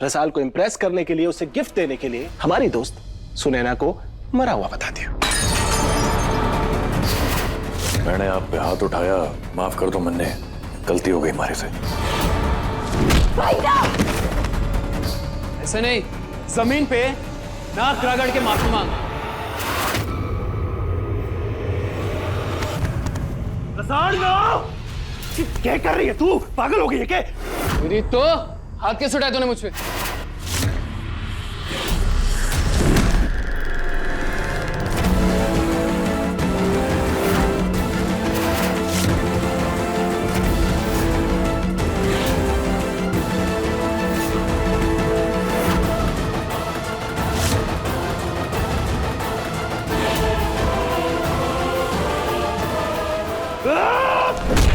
रसाल को इम्प्रेस करने के लिए, उसे गिफ्ट देने के लिए हमारी दोस्त सुनैना को मरा हुआ बता दिया। मैंने आप पे हाथ उठाया, माफ कर दो मन्ने, गलती हो गई हमारे से। ऐसे नहीं, जमीन पे नाक रगड़ के माफी मांग। रसाल क्या कर रही है तू? पागल हो गई है क्या? मेरी तो हाथ कैसे उठाया तूने मुझ पे?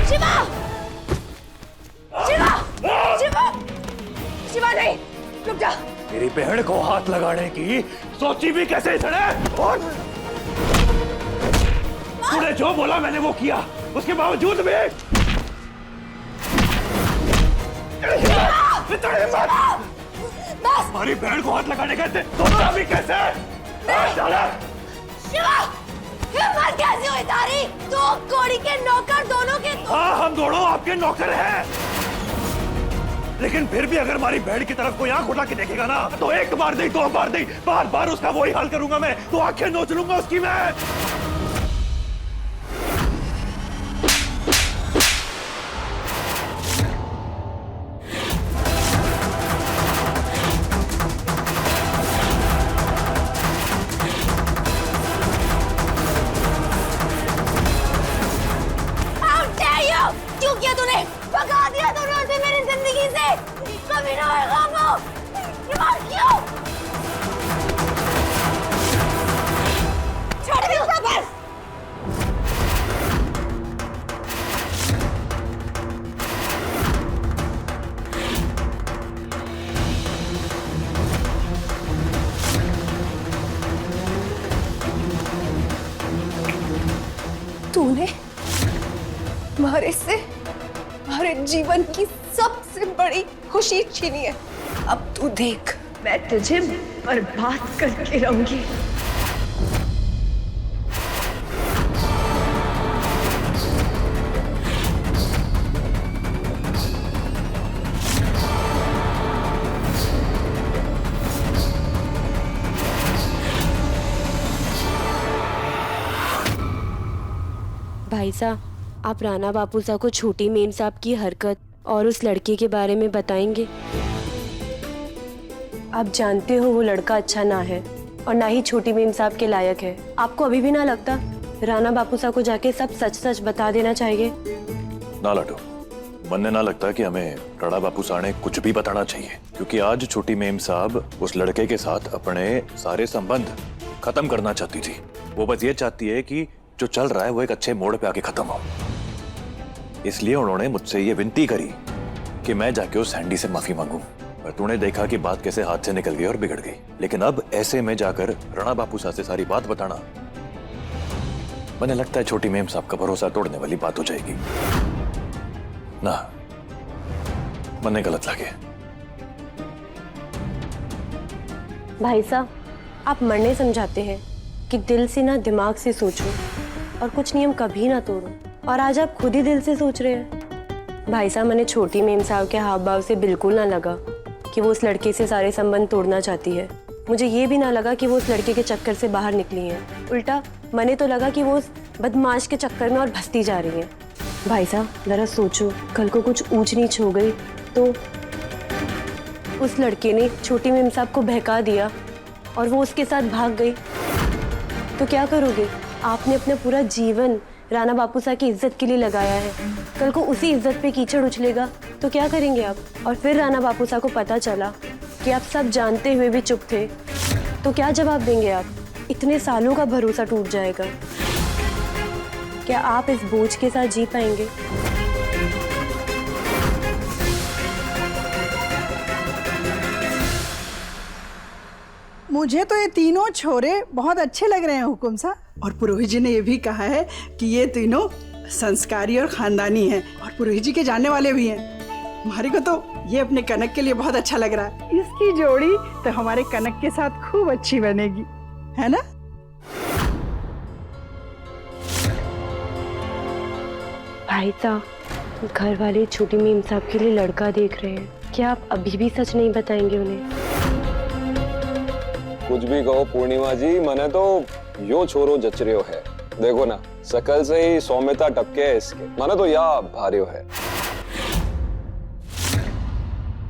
शिवा! शिवा! शिवा! शिवा नहीं, रुक जा। मेरी बहन को हाथ लगाने की सोची भी कैसे इसने? तूने जो बोला मैंने वो किया, उसके बावजूद भी हमारी बहन को हाथ लगाने का सोचा भी कैसे? शिवा! हिम्मत कैसे हुई तारी? तो कोड़ी के नौकर दोनों के हाँ, हम दोनों आपके नौकर हैं, लेकिन फिर भी अगर हमारी बहन की तरफ कोई आंख उठा के देखेगा ना, तो एक बार नहीं, दो बार नहीं, बार बार उसका वही हाल करूंगा मैं। तो आंखें नोच लूंगा उसकी मैं। क्यों किया तूने? भगा दिया तूने उसे मेरी जिंदगी से। कभी ना होगा वो। क्यों? छोड़ दे उसे बस। तूने हमारे जीवन की सबसे बड़ी खुशी छीनी है। अब तू देख, मैं तुझे बर्बाद करके रहूंगी। भाई साहब, आप राणा बापू साहब को छोटी मेम साहब की हरकत और उस लड़के के बारे में बताएंगे? आप जानते हो वो लड़का अच्छा ना है और ना ही छोटी मेम साहब के लायक है। आपको अभी भी ना लगता राणा बापू साहब को जाके सब सच सच बता देना चाहिए? ना लटो, मन ना लगता कि हमें राणा बापू साहब ने कुछ भी बताना चाहिए, क्योंकि आज छोटी मेम साहब उस लड़के के साथ अपने सारे संबंध खत्म करना चाहती थी। वो बस ये चाहती है कि जो चल रहा है वो एक अच्छे मोड़ पे आके खत्म हो। इसलिए उन्होंने मुझसे ये विनती करी कि मैं जाके उस सैंडी से माफी मांगूं। पर तूने देखा कि बात कैसे हाथ से निकल गई और बिगड़ गई। लेकिन अब ऐसे में जाकर राणा बापू साहब से सारी बात बताना, मुझे लगता है छोटी मेम साहब का भरोसा तोड़ने वाली बात हो जाएगी ना। मन्ने गलत लगे। भाई साहब, आप मरने समझाते हैं कि दिल से ना दिमाग से सोचो और कुछ नियम कभी ना तोड़ो, और आज आप खुद ही दिल से सोच रहे हैं। भाई साहब, मैंने छोटी मेम साहब के हाव भाव से बिल्कुल ना लगा कि वो उस लड़के से सारे संबंध तोड़ना चाहती है। मुझे ये भी ना लगा कि वो उस लड़के के चक्कर से बाहर निकली हैं। उल्टा मैंने तो लगा कि वो उस बदमाश के चक्कर में और भसती जा रही है। भाई साहब, जरा सोचो, कल को कुछ ऊंच नीच हो गई तो उस लड़के ने छोटी मेम साहब को बहका दिया और वो उसके साथ भाग गई तो क्या करोगे? आपने अपना पूरा जीवन राणा बापू साहब की इज्जत के लिए लगाया है। कल को उसी इज्जत पे कीचड़ उछलेगा तो क्या करेंगे आप? और फिर राणा बापू साहब को पता चला कि आप सब जानते हुए भी चुप थे तो क्या जवाब देंगे आप? इतने सालों का भरोसा टूट जाएगा। क्या आप इस बोझ के साथ जी पाएंगे? मुझे तो ये तीनों छोरे बहुत अच्छे लग रहे हैं हुकुम साहब। और पुरोहित जी ने ये भी कहा है कि ये तीनों संस्कारी और खानदानी हैं और पुरोहित जी के जानने वाले भी हैं। हमारे को तो ये अपने कनक के लिए बहुत अच्छा लग रहा है। इसकी जोड़ी तो हमारे कनक के साथ खूब अच्छी बनेगी, है ना? भाई साहब, घर वाले छोटी मीम साहब के लिए लड़का देख रहे हैं। क्या आप अभी भी सच नहीं बताएंगे उन्हें? कुछ भी कहो पूर्णिमा जी, मने तो यो छोरो जचरियो है। देखो ना, सकल से ही सौम्यता टपके है इसके, मने तो या भारियो है।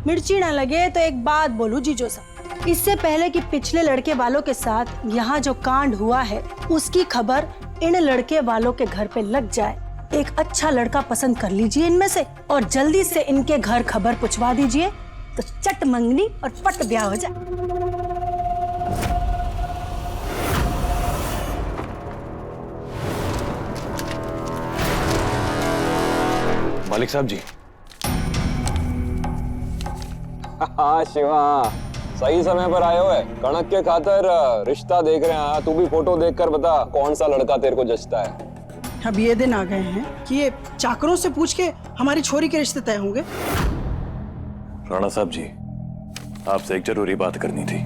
मिर्ची ना लगे तो एक बात बोलूं जीजो साहब, इससे पहले कि पिछले लड़के वालों के साथ यहाँ जो कांड हुआ है उसकी खबर इन लड़के वालों के घर पे लग जाए, एक अच्छा लड़का पसंद कर लीजिए इनमें से और जल्दी से इनके घर खबर पहुंचवा दीजिए, तो चट मंगनी और पट ब्याह हो जाए। मालिक साहब जी। हाँ शिवा, सही समय पर आए हो है। कणक के खातर रिश्ता देख रहे हैं। तू भी फोटो देखकर बता कौन सा लड़का तेरे को जचता है। अब ये दिन आ गए हैं कि ये चाकरों से पूछ के हमारी छोरी के रिश्ते तय होंगे। राणा साहब जी, आपसे एक जरूरी बात करनी थी।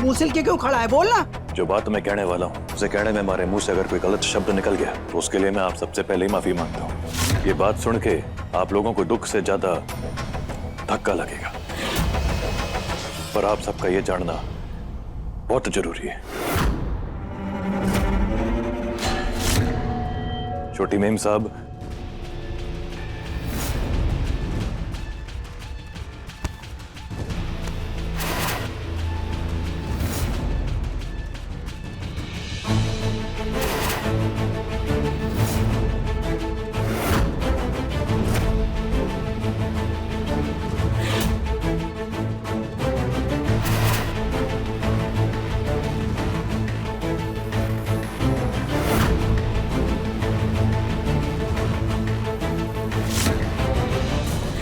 मुंह सिल के क्यों खड़ा है, बोलना। जो बात मैं कहने वाला हूँ उसे कहने में हमारे मुंह से अगर कोई गलत शब्द निकल गया तो उसके लिए मैं आप सबसे पहले ही माफी मांगता हूँ। ये बात सुन के आप लोगों को दुख से ज्यादा धक्का लगेगा, पर आप सबका ये जानना बहुत जरूरी है। छोटी मेम साहब,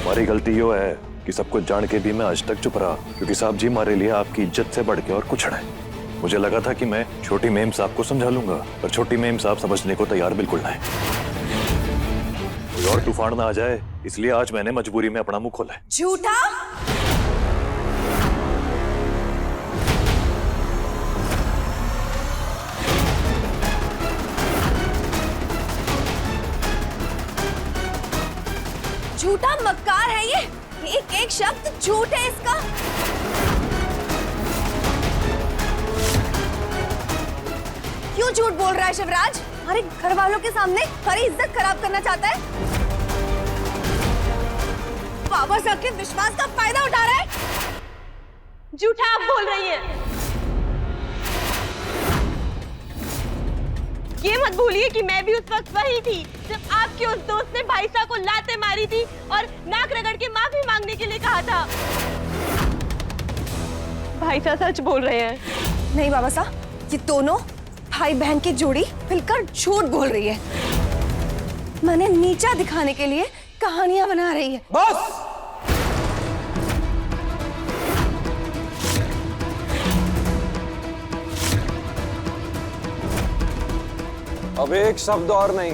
हमारी गलती यो है कि सब कुछ जान के भी मैं आज तक चुप रहा, क्योंकि साहब जी हमारे लिए आपकी इज्जत से बढ़ के और कुछ नहीं। मुझे लगा था कि मैं छोटी मेम साहब को समझा लूंगा, पर छोटी मेम साहब समझने को तैयार बिल्कुल नहीं। कोई और तूफान ना आ जाए, इसलिए आज मैंने मजबूरी में अपना मुंह खोला है। झूठा। झूठा मक्कार है ये, एक एक शब्द झूठ है इसका। क्यों झूठ बोल रहा है शिवराज? हमारे घर वालों के सामने हमारी इज्जत खराब करना चाहता है। बाबा साहब के विश्वास का फायदा उठा रहा है। झूठा आप बोल रही हैं। ये मत भूलिए कि मैं भी उस वक्त वही थी जब आपके उस दोस्त ने भाई साहब को लाते मारी थी और नाक रगड़ के माफी मांगने के लिए कहा था। भाई साहब सच बोल रहे हैं। नहीं बाबा साहब, ये दोनों भाई बहन की जोड़ी मिलकर झूठ बोल रही है। मैंने नीचा दिखाने के लिए कहानियां बना रही है। बस अब एक शब्द और नहीं।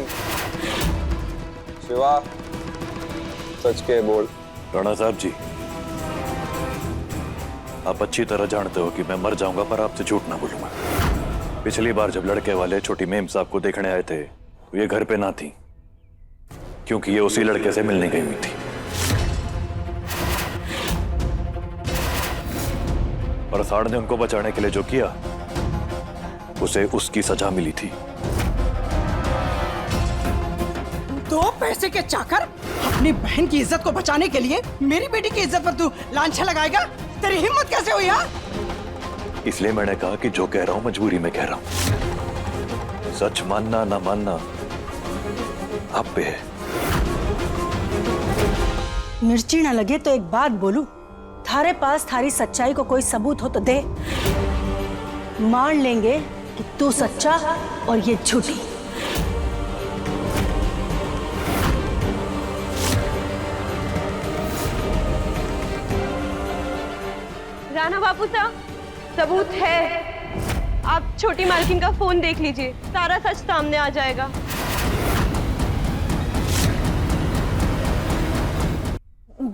शिवा, सच के बोल। राणा साहब जी, आप अच्छी तरह जानते हो कि मैं मर जाऊंगा पर आपसे झूठ ना बोलूंगा। पिछली बार जब लड़के वाले छोटी मेम साहब को देखने आए थे तो ये घर पे ना थी, क्योंकि ये उसी लड़के से मिलने गई हुई थी। और साड़ ने उनको बचाने के लिए जो किया उसे उसकी सजा मिली थी। दो पैसे के चाकर अपनी बहन की इज्जत को बचाने के लिए मेरी बेटी की इज्जत पर तू लांछा लगाएगा? तेरी हिम्मत कैसे हुई यार? इसलिए मैंने कहा कि जो कह रहा हूं मजबूरी में कह रहा हूं। सच मानना ना मानना आप पे है। मिर्ची ना लगे तो एक बात बोलूं, थारे पास थारी सच्चाई को कोई सबूत हो तो दे। मान लेंगे कि तू सच्चा और ये झूठी। राणा बापू साहब, सबूत है। आप छोटी मालकिन का फोन देख लीजिए, सारा सच सामने आ जाएगा।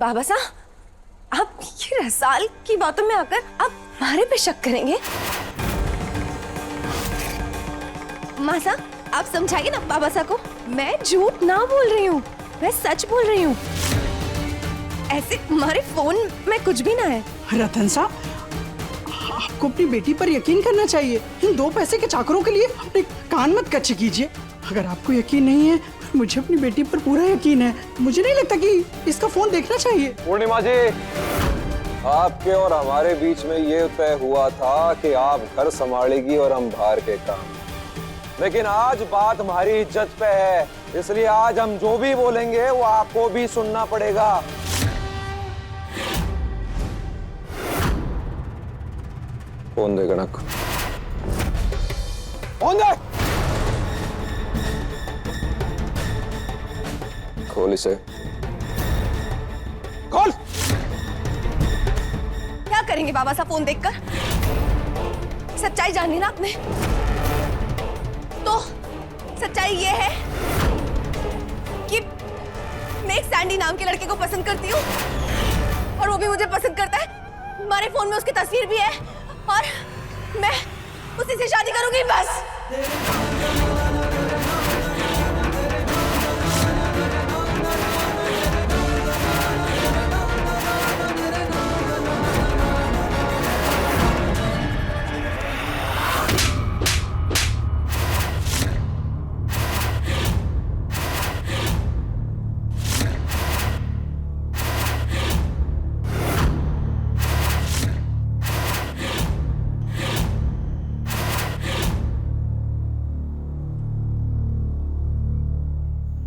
बाबा साहब, आप ये रसाल की बातों में आकर आप हमारे पे शक करेंगे? माँ साहब, आप समझाइए ना बाबा साहब को। मैं झूठ ना बोल रही हूँ, मैं सच बोल रही हूँ। ऐसे हमारे फोन में कुछ भी ना है। रतन साहब, आपको अपनी बेटी पर यकीन करना चाहिए। इन 2 पैसे के चाकरों के लिए अपने कान मत कच्चे कीजिए। अगर आपको यकीन नहीं है, मुझे अपनी बेटी पर पूरा यकीन है। मुझे नहीं लगता कि इसका फोन देखना चाहिए। पूर्णिमा जी, आपके और हमारे बीच में ये तय हुआ था कि आप घर संभालेगी और हम बाहर के काम। लेकिन आज बात हमारी इज्जत पे है, इसलिए आज हम जो भी बोलेंगे वो आपको भी सुनना पड़ेगा। फोन दे गणक, फोन दे। खोल इसे, खोल। क्या करेंगे बाबा साहब फोन देखकर? सच्चाई जानी ना आपने तो सच्चाई ये है कि मैं एक सैंडी नाम के लड़के को पसंद करती हूँ और वो भी मुझे पसंद करता है। हमारे फोन में उसकी तस्वीर भी है और मैं उसी से शादी करूंगी बस।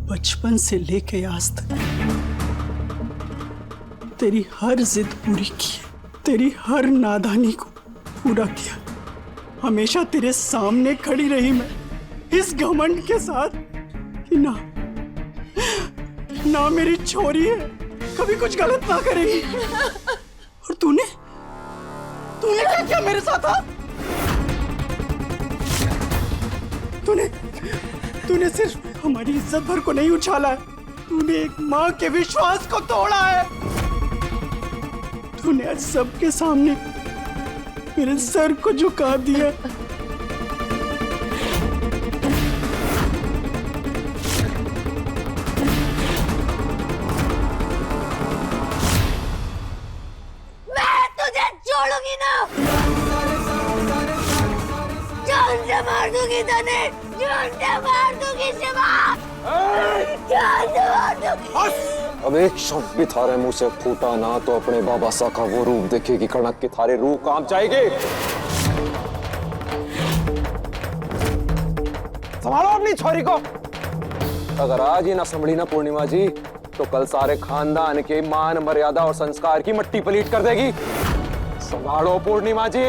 बचपन से लेके आज तक तेरी हर जिद पूरी की, तेरी हर नादानी को पूरा किया। हमेशा तेरे सामने खड़ी रही मैं इस घमंड के साथ कि ना मेरी छोरी है, कभी कुछ गलत ना करेगी। और तूने क्या किया मेरे साथ? तूने सिर्फ हमारी इज्जत भर को नहीं उछाला है, तूने एक माँ के विश्वास को तोड़ा है। तूने आज सबके सामने मेरे सर को झुका दिया। मैं तुझे छोड़ूंगी ना, जान से मार दूंगी तने, जान से मार दूंगी शिवा, जान से मार दूंगी। अब एक शब्द भी थारे मुंह से फूटा ना तो अपने बाबा सा का वो रूप देखेगी कणक की थारे रूह काम जाएगी। संभालो अपनी छोरी को। अगर आज ही ना संभली ना पूर्णिमा जी तो कल सारे खानदान के मान मर्यादा और संस्कार की मट्टी पलीट कर देगी। संभालो पूर्णिमा जी।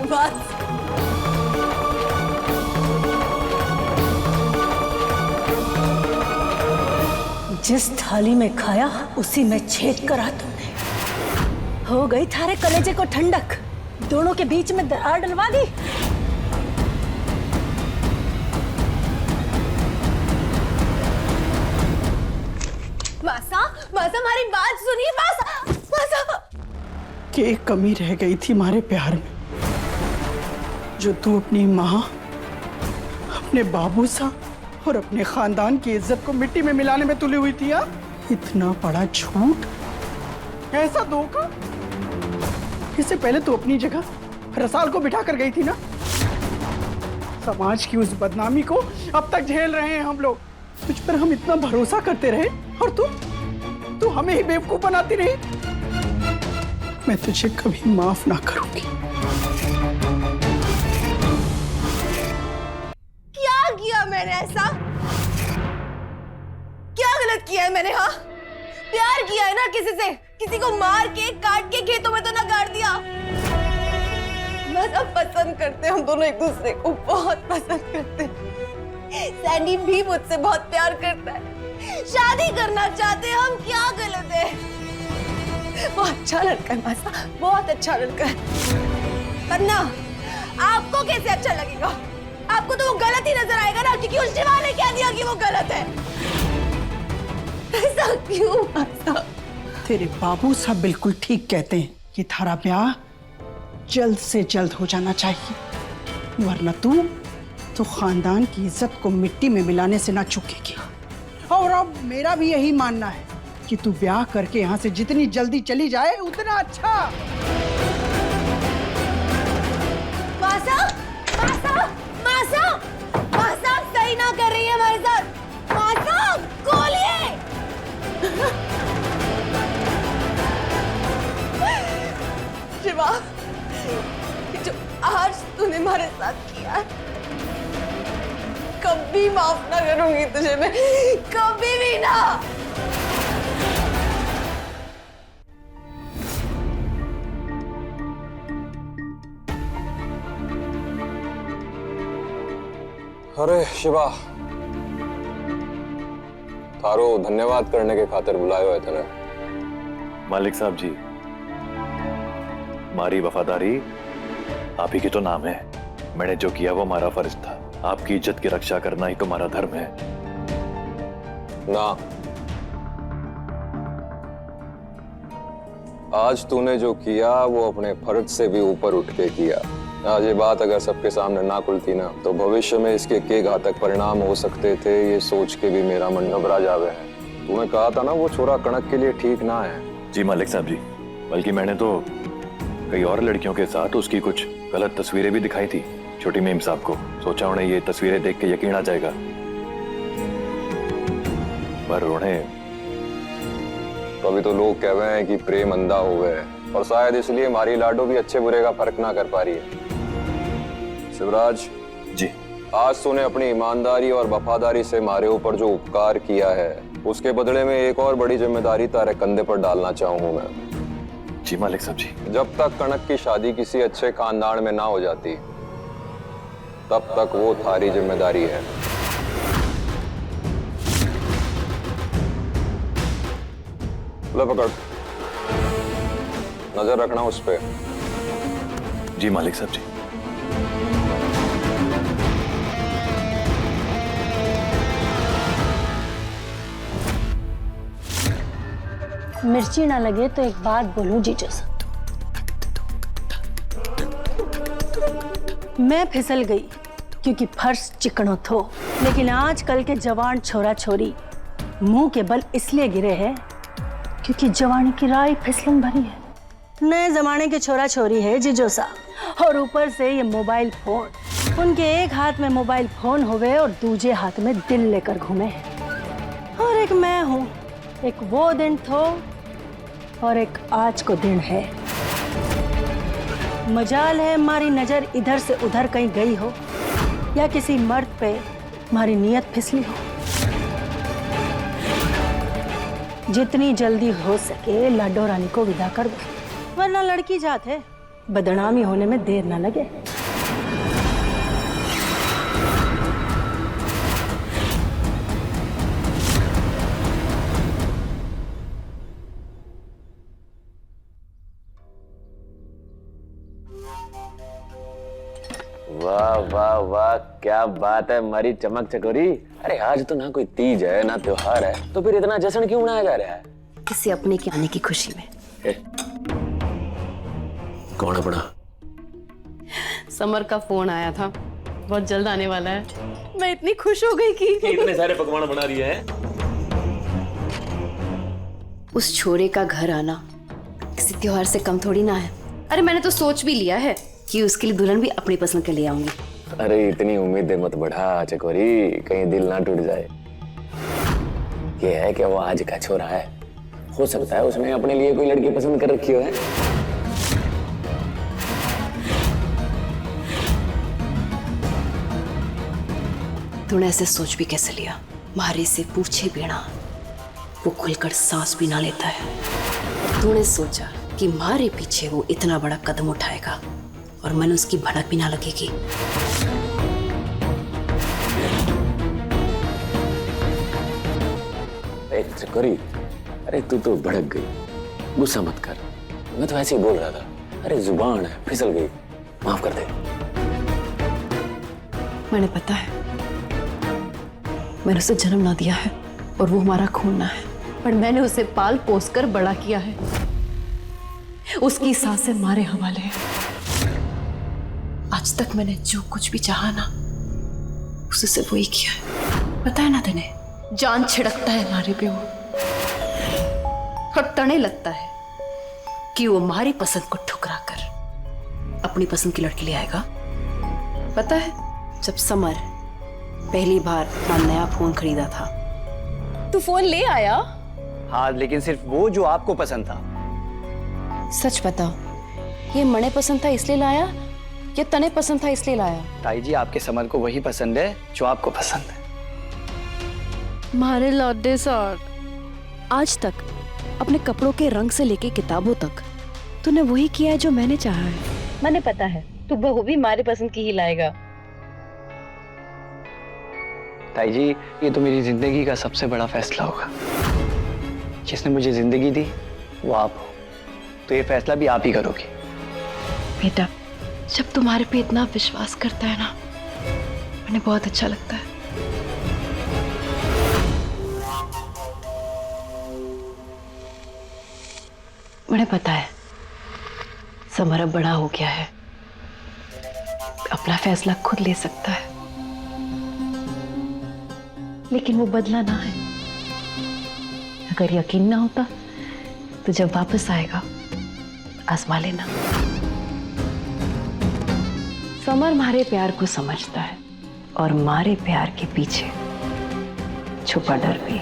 बस जिस थाली में खाया उसी में छेद करा तुमने। हो गई थारे कलेजे को ठंडक, दोनों के बीच में दरार डलवा दी। मासा हमारी बात सुनिए मासा। कि एक कमी रह गई थी हमारे प्यार में, जो तू अपनी माँ, अपने बाबू सा और अपने खानदान की इज्जत को मिट्टी में मिलाने में तुली हुई थी। यार इतना बड़ा झूठ, ऐसा धोखा। इससे पहले तू अपनी जगह रसाल को बिठा कर गई थी ना। समाज की उस बदनामी को अब तक झेल रहे हैं हम लोग। तुझ पर हम इतना भरोसा करते रहे और तू हमें ही बेवकूफ बनाती रही। मैं तुझे कभी माफ ना करूंगी। क्या किया मैंने ऐसा? क्या गलत किया है मैंने? हाँ, प्यार किया है ना किसी से, किसी को मार के काट के खेतों में तो ना गाड़ दिया। मैं सब पसंद करते हैं, हम दोनों एक दूसरे को बहुत पसंद करते हैं। सैंडी भी मुझसे बहुत प्यार करता है, शादी करना चाहते हैं हम। क्या गलत है? वो अच्छा लड़का है मासा, बहुत अच्छा लड़का है। पर ना, आपको कैसे अच्छा लगेगा? आपको तो वो गलत ही नजर आएगा ना, क्योंकि उस शिवा ने कह दिया कि वो गलत है। ऐसा क्यों मासा? तेरे बाबू साहब बिल्कुल ठीक कहते हैं कि थारा ब्याह जल्द से जल्द हो जाना चाहिए, वरना तू तो खानदान की इज्जत को मिट्टी में मिलाने से ना चूकेगी। और अब मेरा भी यही मानना है कि तू ब्याह करके यहाँ से जितनी जल्दी चली जाए उतना अच्छा। मासा, मासा, मासा, मासा सही ना कर रही है हमारे साथ। मासा, खोलिए। शिवा, जो आज तूने हमारे साथ किया है, कभी माफ ना करूंगी तुझे मैं, कभी भी ना। अरे शिवा, थारो धन्यवाद करने के खातिर बुलायो है तने। मालिक साहब जी, हमारी वफादारी आप ही की तो नाम है। मैंने जो किया वो हमारा फर्ज था। आपकी इज्जत की रक्षा करना ही तो हमारा धर्म है। ना, आज तूने जो किया वो अपने फर्ज से भी ऊपर उठ के किया। आज ये बात अगर सबके सामने ना खुलती ना, तो भविष्य में इसके के घातक परिणाम हो सकते थे, ये सोच के भी मेरा मन घबरा जावे है। तूने कहा था ना वो छोरा कणक के लिए ठीक ना है। जी मालिक साहब जी, बल्कि मैंने तो कई और लड़कियों के साथ उसकी कुछ गलत तस्वीरें भी दिखाई थी छोटी मेम साहब को। सोचा उन्हें ये तस्वीरें देख के यकीन आ जाएगा, पर उन्हें अभी तो लोग कह रहे हैं कि प्रेम अंधा हो गए, और शायद इसलिए हमारी लाडो भी अच्छे बुरे का फर्क ना कर पा रही है। शिवराज जी, आज तूने अपनी ईमानदारी और वफादारी से हमारे ऊपर जो उपकार किया है, उसके बदले में एक और बड़ी जिम्मेदारी तारे कंधे पर डालना चाहूंगा मैं। जी मालिक साहब जी। जब तक कणक की शादी किसी अच्छे खानदान में ना हो जाती, तब तक वो थारी जिम्मेदारी है। ले पकड़, नजर रखना उस पे। जी मालिक साहब जी। मिर्ची ना लगे तो एक बात बोलूं जीजो साहब, मैं फिसल गई क्योंकि फर्श चिकनो थो, लेकिन आजकल के जवान छोरा छोरी मुंह के बल इसलिए गिरे हैं क्योंकि जवानी की राय फिसलन भरी है। नए जमाने के छोरा छोरी है जीजो साहब, और ऊपर से ये मोबाइल फोन। उनके एक हाथ में मोबाइल फोन होवे और दूसरे हाथ में दिल लेकर घूमे हैं। और एक मैं हूँ, एक वो दिन थो और एक आज को दिन है। मजाल है हमारी नजर इधर से उधर कहीं गई हो, या किसी मर्द पे हमारी नीयत फिसली हो। जितनी जल्दी हो सके लाडो रानी को विदा कर दो, वरना लड़की जात है, बदनामी होने में देर ना लगे। वाह वाह वाह, क्या बात है हमारी चमक चकोरी। अरे आज तो ना कोई तीज है ना त्योहार है, तो फिर इतना जश्न क्यों मनाया जा रहा है? किसी अपने के आने की खुशी में। कौन अपना? समर का फोन आया था, बहुत जल्द आने वाला है। मैं इतनी खुश हो गई कि इतने सारे पकवान बना रही है। उस छोरे का घर आना किसी त्योहार से कम थोड़ी ना है। अरे मैंने तो सोच भी लिया है कि उसके लिए दुल्हन भी अपनी पसंद के ले आऊंगी। अरे इतनी उम्मीदें मत बढ़ा चकोरी, कहीं दिल ना टूट जाए। ये है कि वो आज का छोरा है, हो सकता है उसने अपने लिए कोई लड़की पसंद कर रखी है। तूने ऐसे सोच भी कैसे लिया? मारे से पूछे बिना वो खुलकर सांस भी ना लेता है। तूने सोचा कि मारे पीछे वो इतना बड़ा कदम उठाएगा और मन उसकी भनक भी ना लगेगी। चकोरी, अरे तू तो भड़क गई, गुस्सा मत कर। मैं तो ऐसे ही बोल रहा था। अरे जुबान है, फिसल गई, माफ कर दे। मैंने पता है, मैंने उसे जन्म ना दिया है और वो हमारा खून ना है, पर मैंने उसे पाल पोस कर बड़ा किया है। उसकी सांसें हमारे हवाले हैं। आज तक मैंने जो कुछ भी चाहा ना, उससे सिर्फ वही किया है। पता है ना तने, जान छिड़कता है हमारे पे वो, और तने लगता है कि वो हमारी पसंद को ठुकरा कर अपनी पसंद की लड़की ले आएगा। पता है, जब समर पहली बार अपना नया फोन खरीदा था, तू फोन ले आया? हाँ, लेकिन सिर्फ वो जो आपको पसंद था। सच बताओ, ये मने पसंद था इसलिए लाया या तने पसंद था इसलिए लाया? ताई जी, आपके समर को वही पसंद है जो आपको पसंद है। मारे लौटे सर, आज तक अपने कपड़ों के रंग से लेके किताबों तक तूने वही किया है जो मैंने चाहा है। मैंने पता है तू बहू भी हमारी पसंद की ही लाएगा। ताई जी, ये तो मेरी जिंदगी का सबसे बड़ा फैसला होगा। जिसने मुझे जिंदगी दी वो आप हो, तो ये फैसला भी आप ही करोगे। बेटा, जब तुम्हारे पे इतना विश्वास करता है ना, मुझे बहुत अच्छा लगता है। मुझे पता है समर अब बड़ा हो गया है, अपना फैसला खुद ले सकता है, लेकिन वो बदला ना है। अगर यकीन ना होता तो जब वापस आएगा आजमा लेना। समर हमारे प्यार को समझता है और हमारे प्यार के पीछे छुपा डर भी